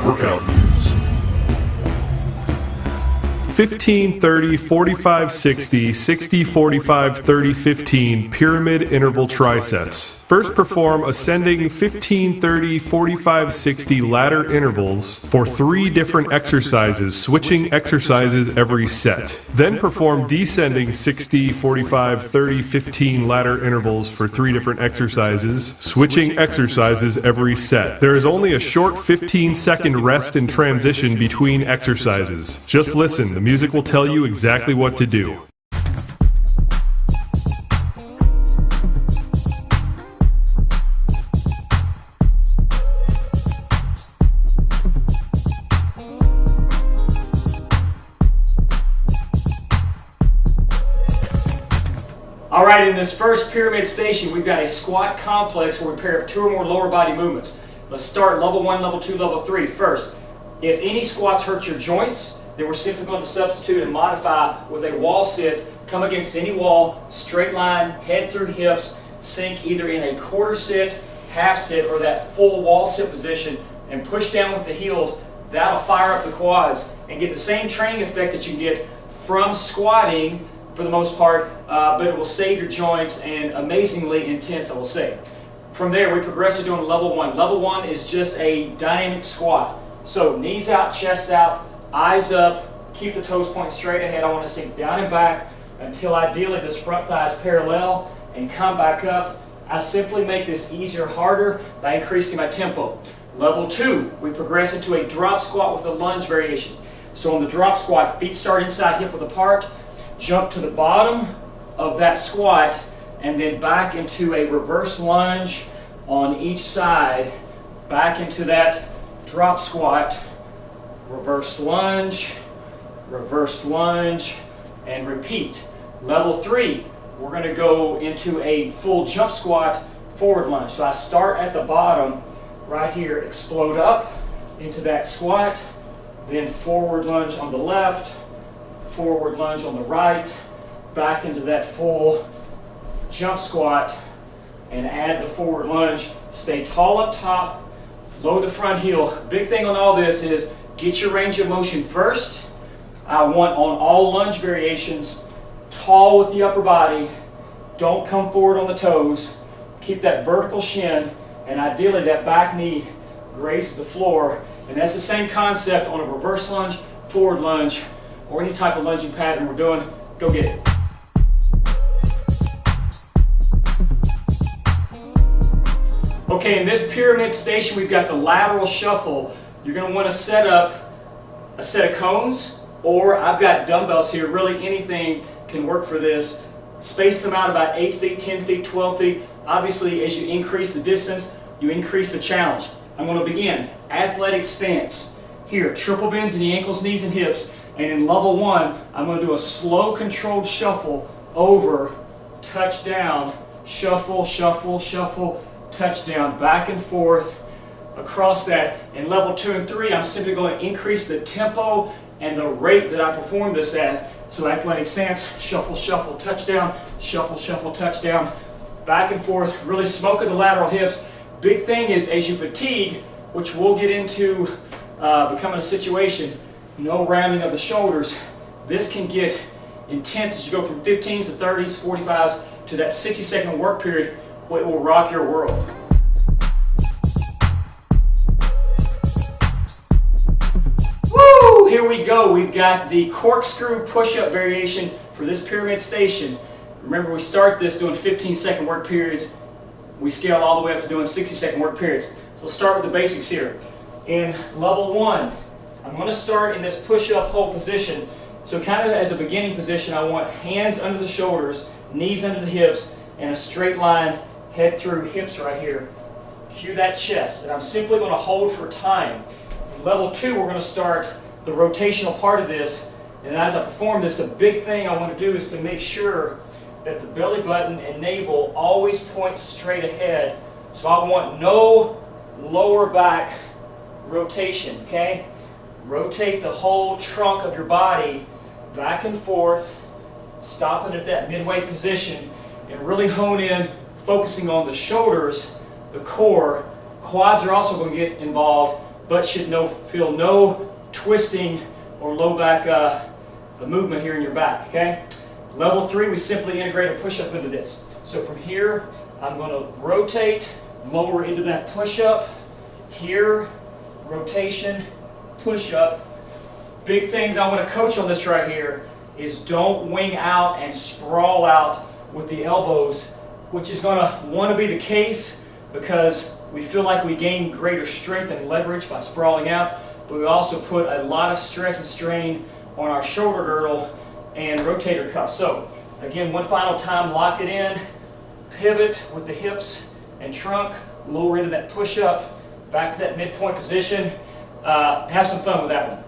Workout news. 15, 30, 45, 60, 60, 45, 30, 15 pyramid interval trisets. First, perform ascending 15, 30, 45, 60 ladder intervals for 3 different exercises, switching exercises every set. Then perform descending 60, 45, 30, 15 ladder intervals for 3 different exercises, switching exercises every set. There is only a short 15-second rest and transition between exercises. Just listen, the music will tell you exactly what to do. All right, in this first pyramid station, we've got a squat complex where we pair up 2 or more lower body movements. Let's start level 1, level 2, level 3. First, if any squats hurt your joints, then we're simply going to substitute and modify with a wall sit. Come against any wall, straight line, head through hips, sink either in a quarter sit, half sit, or that full wall sit position, and push down with the heels. That'll fire up the quads and get the same training effect that you get from squatting for the most part, but it will save your joints and amazingly intense, I will say. From there, we progress to doing level 1. Level 1 is just a dynamic squat. So knees out, chest out, eyes up, keep the toes pointing straight ahead. I want to sink down and back until ideally this front thigh is parallel and come back up. I simply make this easier, harder by increasing my tempo. Level 2, we progress into a drop squat with a lunge variation. So on the drop squat, feet start inside hip width apart, jump to the bottom of that squat, and then back into a reverse lunge on each side, back into that drop squat, reverse lunge, and repeat. Level 3, we're going to go into a full jump squat, forward lunge. So I start at the bottom right here, explode up into that squat, then forward lunge on the left, forward lunge on the right, back into that full jump squat, and add the forward lunge. Stay tall up top, load the front heel. Big thing on all this is get your range of motion first. I want on all lunge variations, tall with the upper body, don't come forward on the toes, keep that vertical shin, and ideally that back knee grazes the floor. And that's the same concept on a reverse lunge, forward lunge, or any type of lunging pattern we're doing. Go get it. Okay, in this pyramid station, we've got the lateral shuffle. You're going to want to set up a set of cones, or I've got dumbbells here. Really anything can work for this. Space them out about 8 feet, 10 feet, 12 feet. Obviously, as you increase the distance, you increase the challenge. I'm going to begin athletic stance. Here, triple bends in the ankles, knees, and hips. And in level 1, I'm going to do a slow controlled shuffle over, touchdown, shuffle, shuffle, shuffle, touchdown, back and forth across that. In level 2 and 3, I'm simply going to increase the tempo and the rate that I perform this at. So athletic stance, shuffle, shuffle, touchdown, shuffle, shuffle, touchdown, back and forth, really smoking the lateral hips. Big thing is as you fatigue, which we'll get into becoming a situation, no rounding of the shoulders. This can get intense as you go from 15s to 30s, 45s to that 60-second work period. It will rock your world. Woo! Here we go. We've got the corkscrew push-up variation for this pyramid station. Remember, we start this doing 15-second work periods. We scale all the way up to doing 60-second work periods. So let's start with the basics here. In level 1, I'm going to start in this push-up hold position. So kind of as a beginning position, I want hands under the shoulders, knees under the hips, and a straight line head through hips right here. Cue that chest. And I'm simply going to hold for time. In level 2, we're going to start the rotational part of this. And as I perform this, a big thing I want to do is to make sure that the belly button and navel always point straight ahead. So I want no lower back rotation, okay? Rotate the whole trunk of your body back and forth, stopping at that midway position, and really hone in, focusing on the shoulders, the core, Quads are also going to get involved, but should feel no twisting or low back movement here in your back, okay? Level 3, we simply integrate a push-up into this. So from here, I'm going to rotate, lower into that push-up. Here, rotation, push-up. Big things I want to coach on this right here is don't wing out and sprawl out with the elbows, which is going to want to be the case because we feel like we gain greater strength and leverage by sprawling out, but we also put a lot of stress and strain on our shoulder girdle and rotator cuff. So again, one final time, lock it in, pivot with the hips and trunk, lower into that push-up, back to that midpoint position. Have some fun with that one.